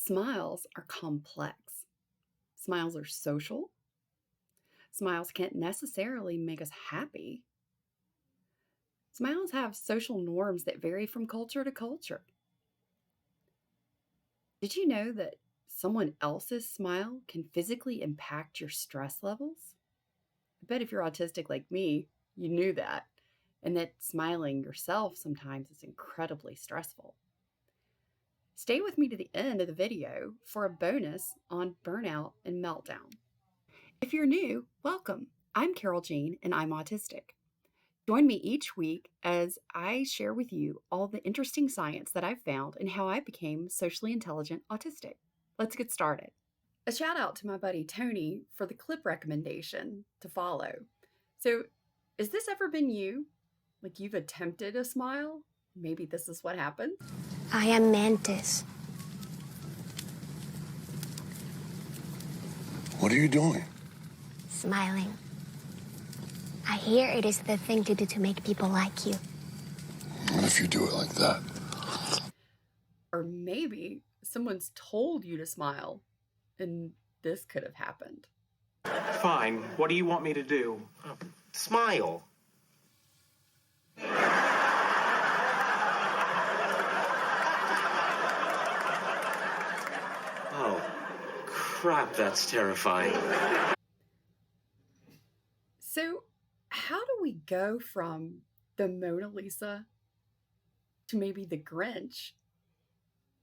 Smiles are complex. Smiles are social. Smiles can't necessarily make us happy. Smiles have social norms that vary from culture to culture. Did you know that someone else's smile can physically impact your stress levels? I bet if you're autistic like me, you knew that, and that smiling yourself sometimes is incredibly stressful. Stay with me to the end of the video for a bonus on burnout and meltdown. If you're new, welcome. I'm Carol Jean and I'm autistic. Join me each week as I share with you all the interesting science that I've found and how I became socially intelligent autistic. Let's get started. A shout out to my buddy Tony for the clip recommendation to follow. So, has this ever been you? Like you've attempted a smile? Maybe this is what happened. I am Mantis. What are you doing? Smiling. I hear it is the thing to do to make people like you. What if you do it like that? Or maybe someone's told you to smile, and this could have happened. Fine. What do you want me to do? Smile. Oh, crap, that's terrifying. So, how do we go from the Mona Lisa to maybe the Grinch?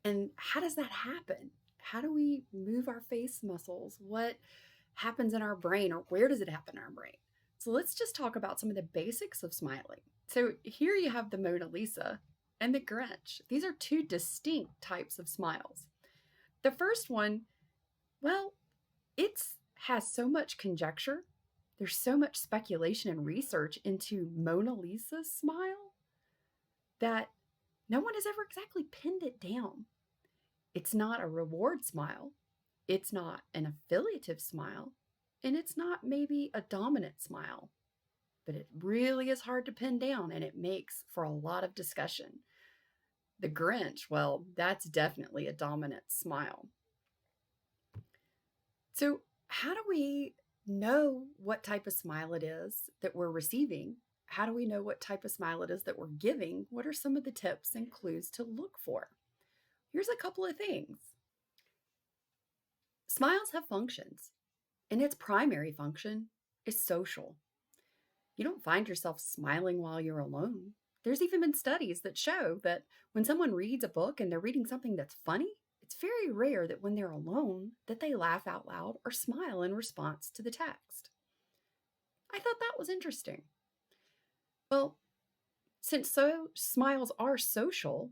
And how does that happen? How do we move our face muscles? What happens in our brain, or where does it happen in our brain? So let's just talk about some of the basics of smiling. So here you have the Mona Lisa and the Grinch. These are two distinct types of smiles. The first one, well, it has so much conjecture. There's so much speculation and research into Mona Lisa's smile that no one has ever exactly pinned it down. It's not a reward smile. It's not an affiliative smile. And it's not maybe a dominant smile. But it really is hard to pin down, and it makes for a lot of discussion. The Grinch, well, that's definitely a dominant smile. So how do we know what type of smile it is that we're receiving? How do we know what type of smile it is that we're giving? What are some of the tips and clues to look for? Here's a couple of things. Smiles have functions, and its primary function is social. You don't find yourself smiling while you're alone. There's even been studies that show that when someone reads a book and they're reading something that's funny, it's very rare that when they're alone that they laugh out loud or smile in response to the text. I thought that was interesting. Well, since smiles are social,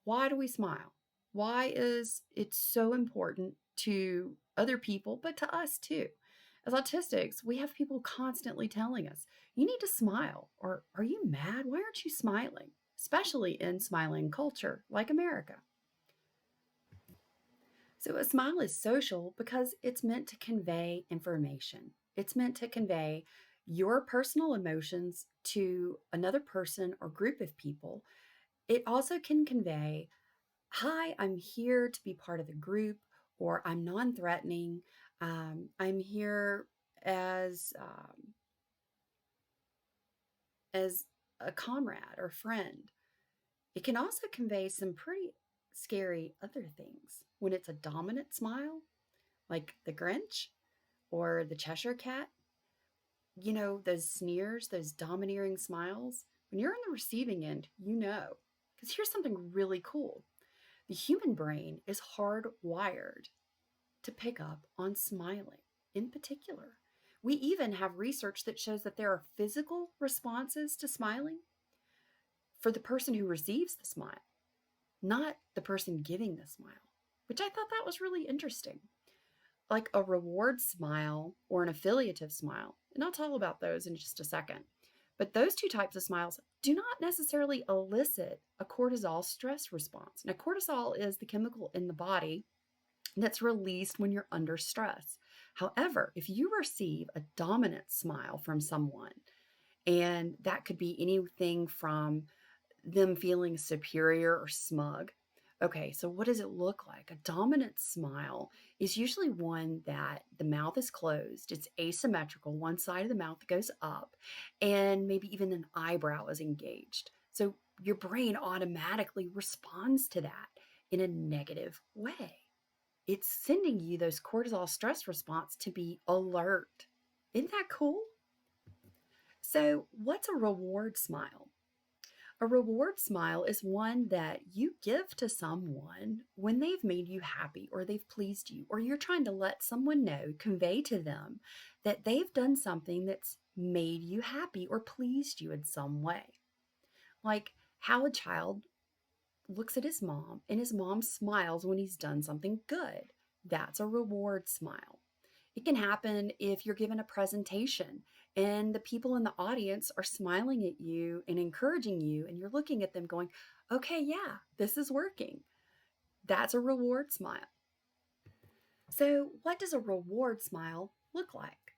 why do we smile? Why is it so important to other people, but to us too? As autistics, we have people constantly telling us, you need to smile, or are you mad? Why aren't you smiling? Especially in smiling culture like America. So a smile is social because it's meant to convey information. It's meant to convey your personal emotions to another person or group of people. It also can convey, hi, I'm here to be part of the group, or I'm non-threatening. I'm here as a comrade or friend. It can also convey some pretty scary other things. When it's a dominant smile, like the Grinch or the Cheshire Cat, you know, those sneers, those domineering smiles, when you're on the receiving end, you know. Because here's something really cool. The human brain is hardwired to pick up on smiling in particular. We even have research that shows that there are physical responses to smiling for the person who receives the smile, not the person giving the smile, which I thought that was really interesting. Like a reward smile or an affiliative smile, and I'll tell about those in just a second. But those two types of smiles do not necessarily elicit a cortisol stress response. Now, cortisol is the chemical in the body that's released when you're under stress. However, if you receive a dominant smile from someone, and that could be anything from them feeling superior or smug, Okay, so what does it look like? A dominant smile is usually one that the mouth is closed, it's asymmetrical, one side of the mouth goes up, and maybe even an eyebrow is engaged. So your brain automatically responds to that in a negative way. It's sending you those cortisol stress response to be alert. Isn't that cool? So, what's a reward smile? A reward smile is one that you give to someone when they've made you happy or they've pleased you, or you're trying to let someone know, convey to them that they've done something that's made you happy or pleased you in some way. Like how a child looks at his mom and his mom smiles when he's done something good. That's a reward smile. It can happen if you're given a presentation and the people in the audience are smiling at you and encouraging you, and you're looking at them going, okay, yeah, this is working. That's a reward smile. So, what does a reward smile look like?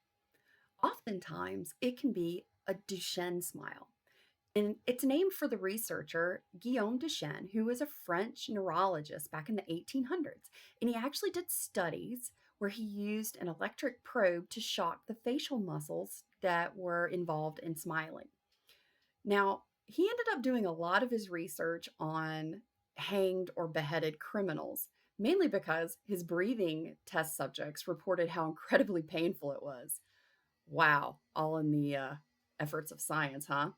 Oftentimes, it can be a Duchenne smile. And it's named for the researcher Guillaume Duchenne, who was a French neurologist back in the 1800s. And he actually did studies where he used an electric probe to shock the facial muscles that were involved in smiling. Now, he ended up doing a lot of his research on hanged or beheaded criminals, mainly because his breathing test subjects reported how incredibly painful it was. Wow, all in the efforts of science, huh?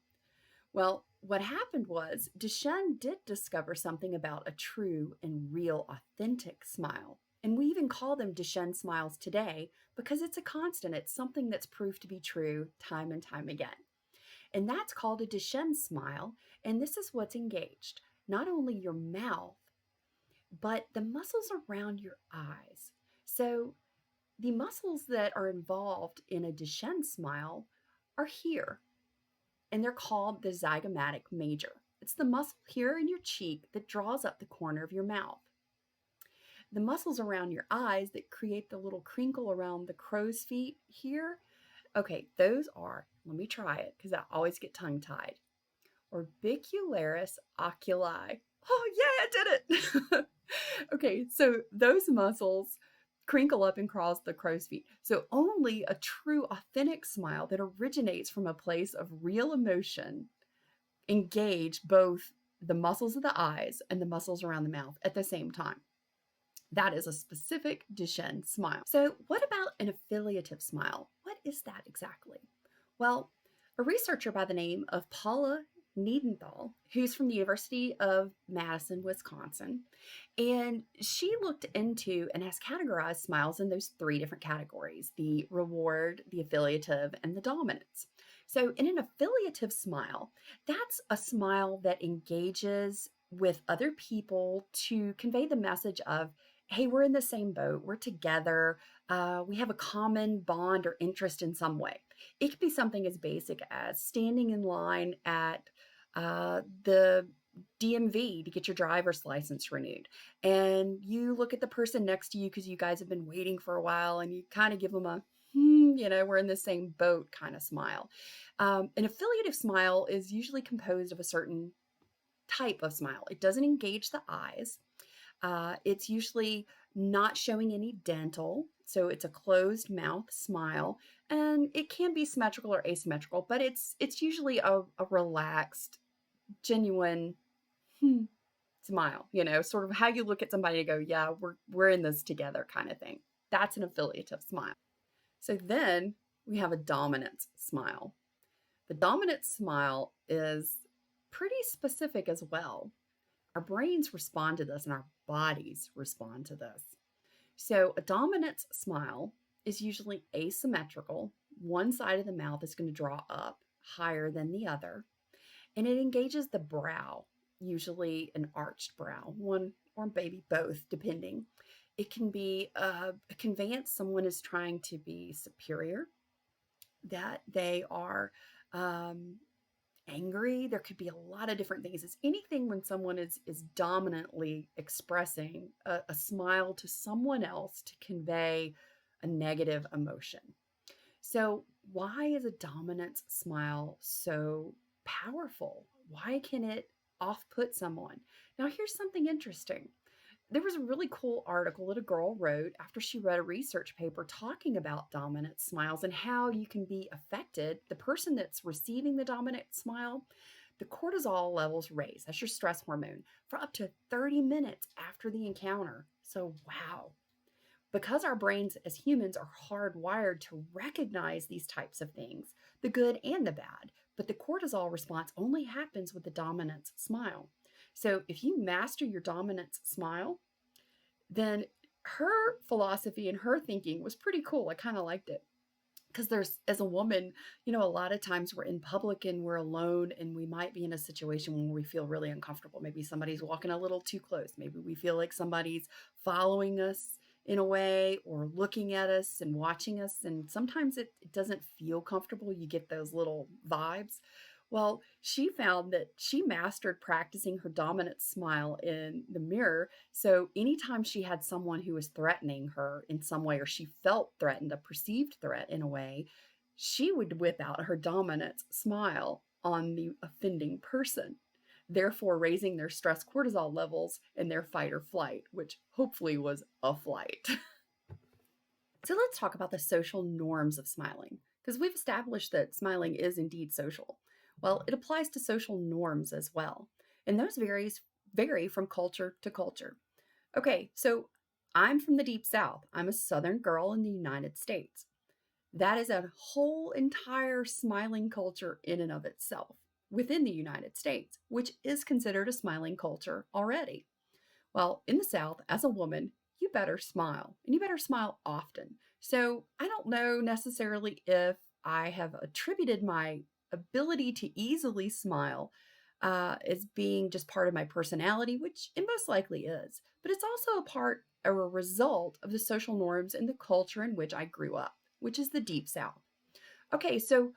Well, what happened was Duchenne did discover something about a true and real, authentic smile. And we even call them Duchenne smiles today because it's a constant. It's something that's proved to be true time and time again. And that's called a Duchenne smile. And this is what's engaged not only your mouth, but the muscles around your eyes. So the muscles that are involved in a Duchenne smile are here, and they're called the zygomatic major. It's the muscle here in your cheek that draws up the corner of your mouth. The muscles around your eyes that create the little crinkle around the crow's feet here, okay, those are, let me try it because I always get tongue tied. Orbicularis oculi. Oh, yeah, I did it. Okay, so those muscles crinkle up and cross the crow's feet. So only a true, authentic smile that originates from a place of real emotion engage both the muscles of the eyes and the muscles around the mouth at the same time. That is a specific Duchenne smile. So, what about an affiliative smile? What is that exactly? Well, a researcher by the name of Paula Niedenthal, who's from the University of Madison, Wisconsin, and she looked into and has categorized smiles in those three different categories: the reward, the affiliative, and the dominance. So, in an affiliative smile, that's a smile that engages with other people to convey the message of, hey, we're in the same boat, we're together, we have a common bond or interest in some way. It could be something as basic as standing in line at the DMV to get your driver's license renewed. And you look at the person next to you because you guys have been waiting for a while, and you kind of give them a, we're in the same boat kind of smile. An affiliative smile is usually composed of a certain type of smile. It doesn't engage the eyes. It's usually not showing any dental, so it's a closed mouth smile, and it can be symmetrical or asymmetrical, but it's usually a relaxed, genuine smile. Sort of how you look at somebody and go, yeah, we're in this together kind of thing. That's an affiliative smile. So then we have a dominant smile. The dominant smile is pretty specific as well. Our brains respond to this and our bodies respond to this. So a dominant smile is usually asymmetrical. One side of the mouth is going to draw up higher than the other, and it engages the brow, usually an arched brow, one or maybe both, depending. It can be a conveyance someone is trying to be superior, that they are angry. There could be a lot of different things. It's anything when someone is dominantly expressing a smile to someone else to convey a negative emotion. So why is a dominant smile so powerful? Why can it off-put someone? Now, here's something interesting. There was a really cool article that a girl wrote after she read a research paper talking about dominant smiles and how you can be affected. The person that's receiving the dominant smile, the cortisol levels raise, that's your stress hormone, for up to 30 minutes after the encounter. So, wow. Because our brains as humans are hardwired to recognize these types of things, the good and the bad, but the cortisol response only happens with the dominance smile. So if you master your dominance smile, then her philosophy and her thinking was pretty cool. I kind of liked it. Because as a woman, a lot of times we're in public and we're alone and we might be in a situation where we feel really uncomfortable. Maybe somebody's walking a little too close. Maybe we feel like somebody's following us in a way or looking at us and watching us. And sometimes it doesn't feel comfortable. You get those little vibes. Well, she found that she mastered practicing her dominant smile in the mirror. So anytime she had someone who was threatening her in some way, or she felt threatened, a perceived threat in a way, she would whip out her dominant smile on the offending person, therefore raising their stress cortisol levels and their fight or flight, which hopefully was a flight. So let's talk about the social norms of smiling, because we've established that smiling is indeed social. Well, it applies to social norms as well, and those vary from culture to culture. Okay, so I'm from the Deep South. I'm a Southern girl in the United States. That is a whole entire smiling culture in and of itself within the United States, which is considered a smiling culture already. Well, in the South, as a woman, you better smile, and you better smile often. So I don't know necessarily if I have attributed my ability to easily smile as being just part of my personality, which it most likely is, but it's also a part or a result of the social norms and the culture in which I grew up, which is the Deep South. Okay, so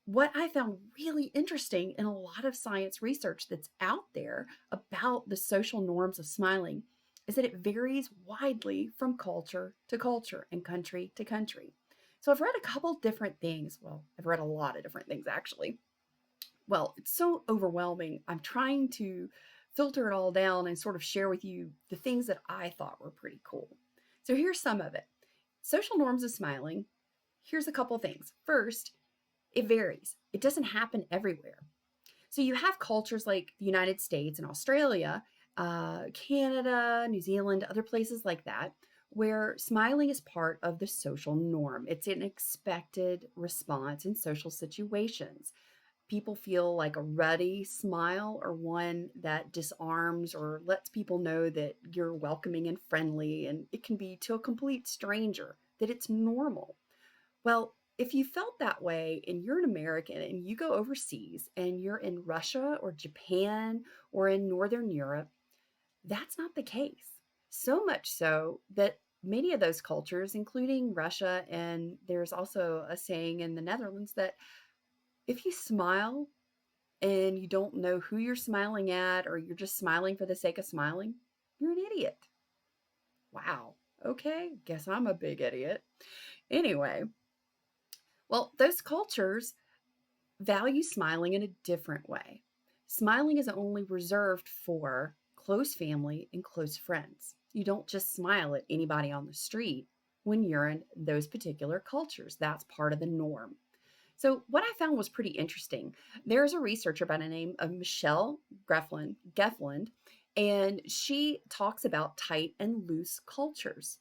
what I found really interesting in a lot of science research that's out there about the social norms of smiling is that it varies widely from culture to culture and country to country. So I've read a couple different things. Well, I've read a lot of different things actually. Well, it's so overwhelming. I'm trying to filter it all down and sort of share with you the things that I thought were pretty cool. So here's some of it. Social norms of smiling. Here's a couple things. First, it varies. It doesn't happen everywhere. So you have cultures like the United States and Australia, Canada, New Zealand, other places like that, where smiling is part of the social norm. It's an expected response in social situations. People feel like a ready smile or one that disarms or lets people know that you're welcoming and friendly, and it can be to a complete stranger, that it's normal. Well, if you felt that way and you're an American and you go overseas and you're in Russia or Japan or in Northern Europe, that's not the case. So much so that many of those cultures, including Russia, and there's also a saying in the Netherlands that if you smile and you don't know who you're smiling at, or you're just smiling for the sake of smiling, you're an idiot. Wow. Okay. Guess I'm a big idiot. Anyway, well, those cultures value smiling in a different way. Smiling is only reserved for close family and close friends. You don't just smile at anybody on the street when you're in those particular cultures. That's part of the norm. So what I found was pretty interesting. There's a researcher by the name of Michelle Gefland, and she talks about tight and loose cultures.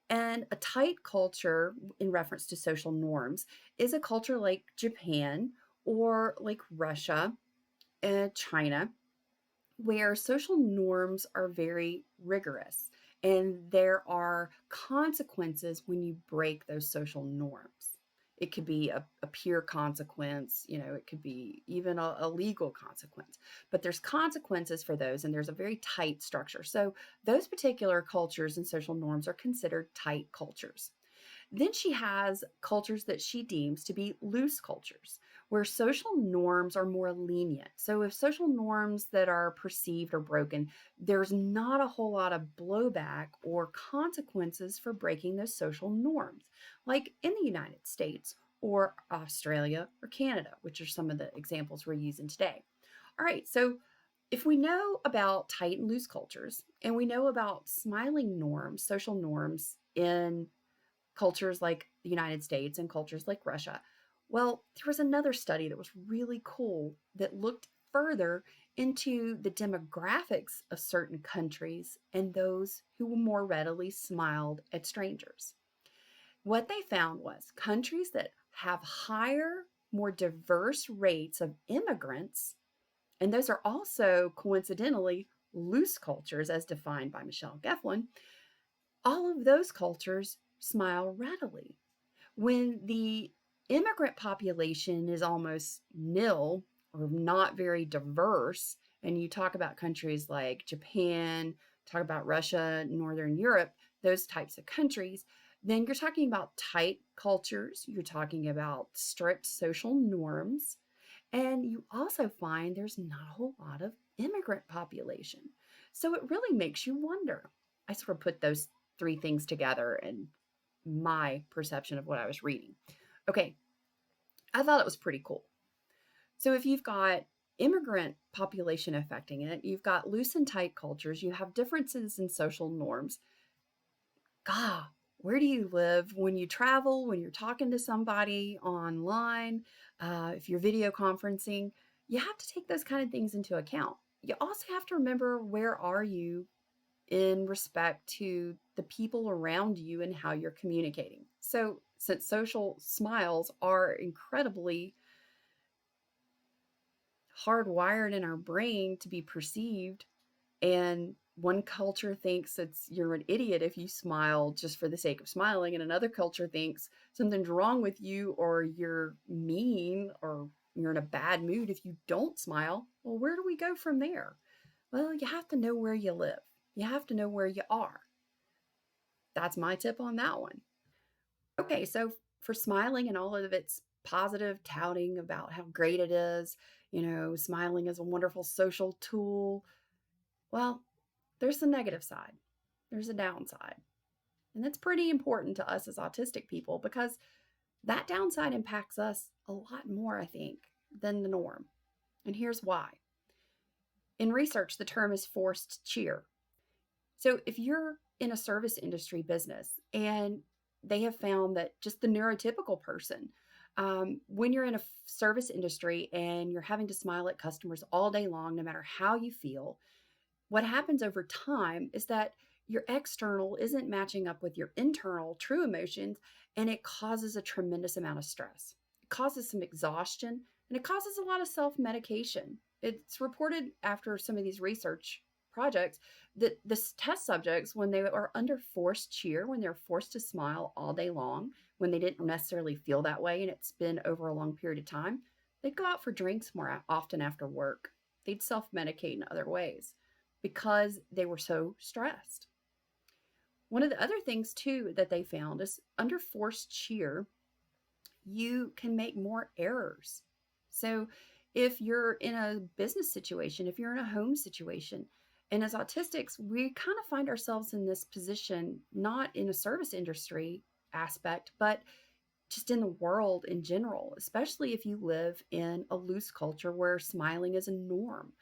And a tight culture, in reference to social norms, is a culture like Japan or like Russia and China, where social norms are very rigorous and there are consequences when you break those social norms. It could be a peer consequence, it could be even a legal consequence, but there's consequences for those, and there's a very tight structure. So those particular cultures and social norms are considered tight cultures. Then she has cultures that she deems to be loose cultures, where social norms are more lenient. So if social norms that are perceived are broken, there's not a whole lot of blowback or consequences for breaking those social norms, like in the United States or Australia or Canada, which are some of the examples we're using today. All right, so If we know about tight and loose cultures, and we know about smiling norms, social norms in cultures like the United States and cultures like Russia, well, there was another study that was really cool that looked further into the demographics of certain countries and those who more readily smiled at strangers. What they found was countries that have higher, more diverse rates of immigrants, and those are also coincidentally loose cultures as defined by Michelle Geflin, all of those cultures smile readily. When the immigrant population is almost nil or not very diverse, and you talk about countries like Japan, talk about Russia, Northern Europe, those types of countries, then you're talking about tight cultures, you're talking about strict social norms, and you also find there's not a whole lot of immigrant population. So it really makes you wonder. I sort of put those three things together in my perception of what I was reading. Okay, I thought it was pretty cool. So if you've got immigrant population affecting it, you've got loose and tight cultures, you have differences in social norms. God, where do you live? When you travel, when you're talking to somebody online, if you're video conferencing, you have to take those kind of things into account. You also have to remember, where are you in respect to the people around you and how you're communicating. So, since social smiles are incredibly hardwired in our brain to be perceived, and one culture thinks you're an idiot if you smile just for the sake of smiling, and another culture thinks something's wrong with you, or you're mean, or you're in a bad mood if you don't smile. Well, where do we go from there? Well, you have to know where you live. You have to know where you are. That's my tip on that one. Okay, so for smiling and all of its positive touting about how great it is, smiling is a wonderful social tool. Well, there's the negative side, there's a downside. And that's pretty important to us as autistic people, because that downside impacts us a lot more, I think, than the norm. And here's why. In research, the term is forced cheer. So if you're in a service industry business, and they have found that just the neurotypical person, when you're in a service industry and you're having to smile at customers all day long, no matter how you feel, what happens over time is that your external isn't matching up with your internal true emotions, and it causes a tremendous amount of stress. It causes some exhaustion, and it causes a lot of self-medication. It's reported after some of these research projects that the test subjects, when they are under forced cheer, when they're forced to smile all day long, when they didn't necessarily feel that way and it's been over a long period of time, they'd go out for drinks more often after work. They'd self-medicate in other ways because they were so stressed. One of the other things too that they found is, under forced cheer, you can make more errors. So if you're in a business situation, if you're in a home situation, and as autistics, we kind of find ourselves in this position, not in a service industry aspect, but just in the world in general, especially if you live in a loose culture where smiling is a norm.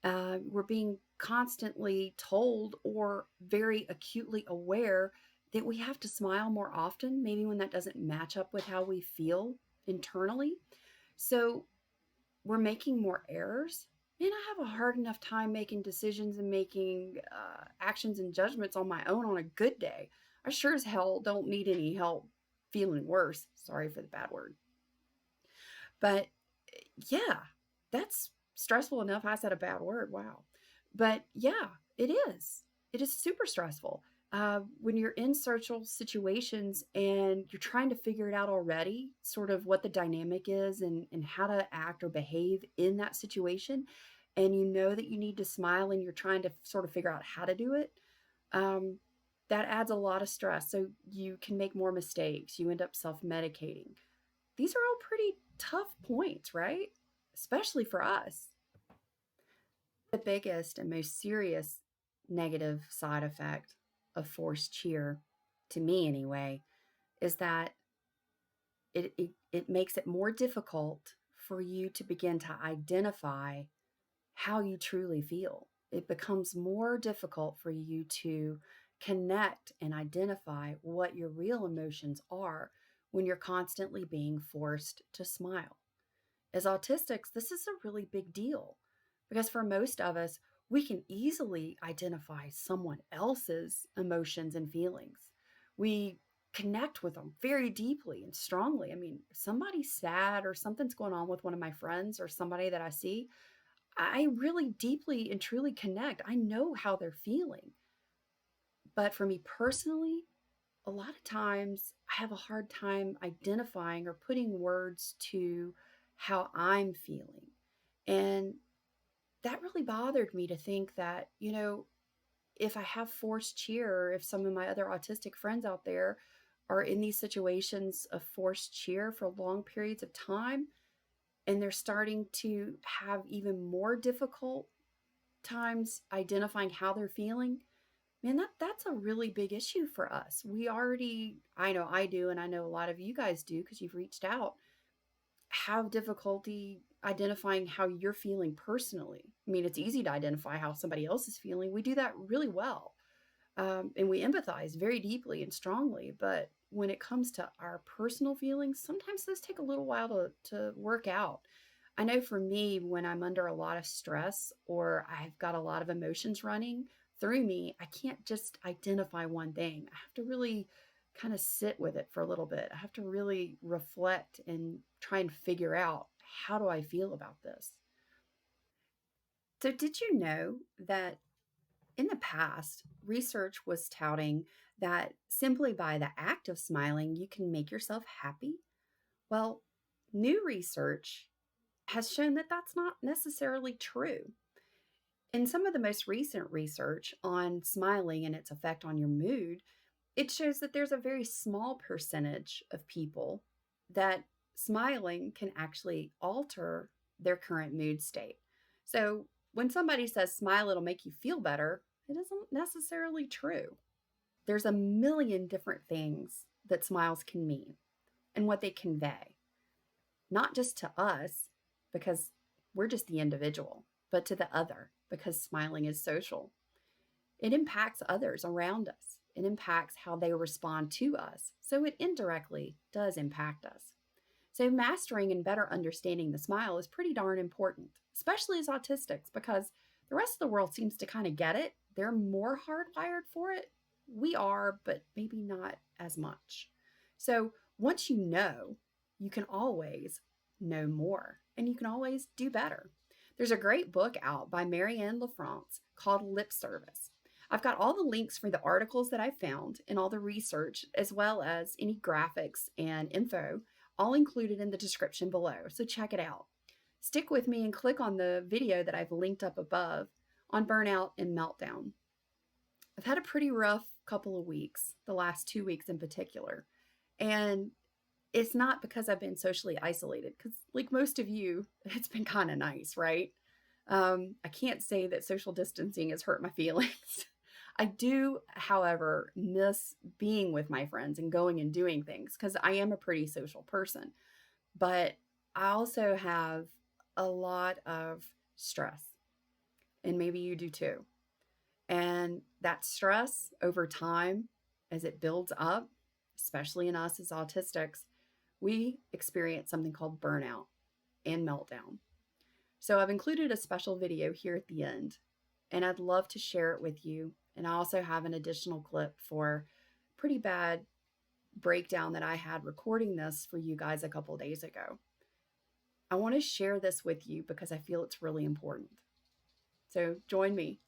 We're being constantly told, or very acutely aware, that we have to smile more often, maybe when that doesn't match up with how we feel internally. So we're making more errors. And I have a hard enough time making decisions and making actions and judgments on my own on a good day. I sure as hell don't need any help feeling worse. Sorry for the bad word. But yeah, that's stressful enough. I said a bad word. Wow. But yeah, it is. It is super stressful. When you're in social situations and you're trying to figure it out already, sort of what the dynamic is, and how to act or behave in that situation, and you know that you need to smile and you're trying to sort of figure out how to do it, that adds a lot of stress. So you can make more mistakes. You end up self-medicating. These are all pretty tough points, right? Especially for us. The biggest and most serious negative side effect of forced cheer, to me anyway, is that it makes it more difficult for you to begin to identify how you truly feel. It becomes more difficult for you to connect and identify what your real emotions are when you're constantly being forced to smile. As autistics, this is a really big deal because for most of us, we can easily identify someone else's emotions and feelings. We connect with them very deeply and strongly. I mean, if somebody's sad or something's going on with one of my friends or somebody that I see, I really deeply and truly connect. I know how they're feeling. But for me personally, a lot of times I have a hard time identifying or putting words to how I'm feeling. And that really bothered me to think that, if I have forced cheer, or if some of my other autistic friends out there are in these situations of forced cheer for long periods of time, and they're starting to have even more difficult times identifying how they're feeling, man, that's a really big issue for us. We already, I know I do, and I know a lot of you guys do because you've reached out, have difficulty identifying how you're feeling personally. I mean, it's easy to identify how somebody else is feeling. We do that really well. And we empathize very deeply and strongly. But when it comes to our personal feelings, sometimes those take a little while to work out. I know for me, when I'm under a lot of stress or I've got a lot of emotions running through me, I can't just identify one thing. I have to really kind of sit with it for a little bit. I have to really reflect and try and figure out, how do I feel about this? So, did you know that in the past, research was touting that simply by the act of smiling, you can make yourself happy? Well, new research has shown that that's not necessarily true. In some of the most recent research on smiling and its effect on your mood, it shows that there's a very small percentage of people that smiling can actually alter their current mood state. So when somebody says smile, it'll make you feel better, it isn't necessarily true. There's a million different things that smiles can mean and what they convey, not just to us, because we're just the individual, but to the other, because smiling is social. It impacts others around us. It impacts how they respond to us. So it indirectly does impact us. So mastering and better understanding the smile is pretty darn important, especially as autistics, because the rest of the world seems to kind of get it. They're more hardwired for it. We are, but maybe not as much. So once you know, you can always know more and you can always do better. There's a great book out by Marianne LaFrance called Lip Service. I've got all the links for the articles that I found and all the research, as well as any graphics and info, all included in the description below. So check it out. Stick with me and click on the video that I've linked up above on burnout and meltdown. I've had a pretty rough couple of weeks, the last 2 weeks in particular. And it's not because I've been socially isolated, because like most of you, it's been kind of nice, right? I can't say that social distancing has hurt my feelings. I do, however, miss being with my friends and going and doing things because I am a pretty social person. But I also have a lot of stress, and maybe you do too. And that stress over time, as it builds up, especially in us as autistics, we experience something called burnout and meltdown. So I've included a special video here at the end, and I'd love to share it with you. And I also have an additional clip for pretty bad breakdown that I had recording this for you guys a couple days ago. I want to share this with you because I feel it's really important. So join me